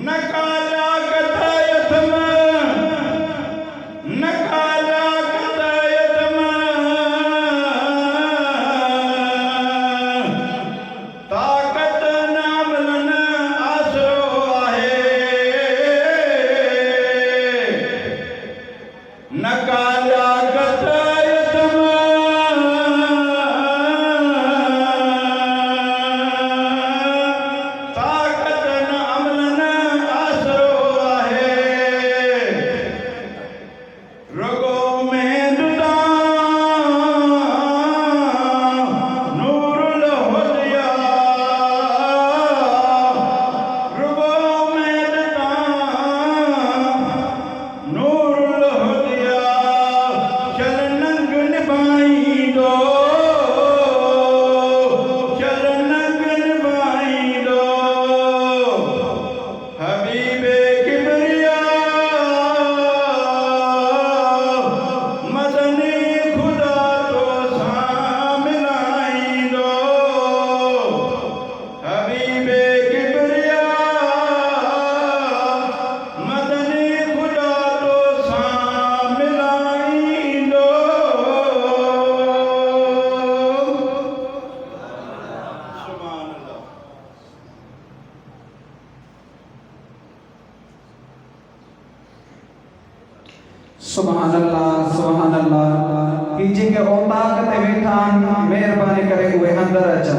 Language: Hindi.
नकाला कतायतम नकाला कतायतम ताकत नामलन आसरो आहे नकाला कतायतम ताकत नामलन आसरो आहे रगो में दुदा नूरुल हुदिया रगो में दुदा नूरुल हुदिया चल नंग निभाई दो चल नंग निभाई दो हबीबे किबरिया मदनी खुदा तो सामिलाई दो हबीबे किबरिया मदनी खुदा तो सामिलाई दो सुभान अल्लाह सुभान अल्लाह कीजिए के औताक ते वेठान मेहरबानी करे उहे अंदर अचन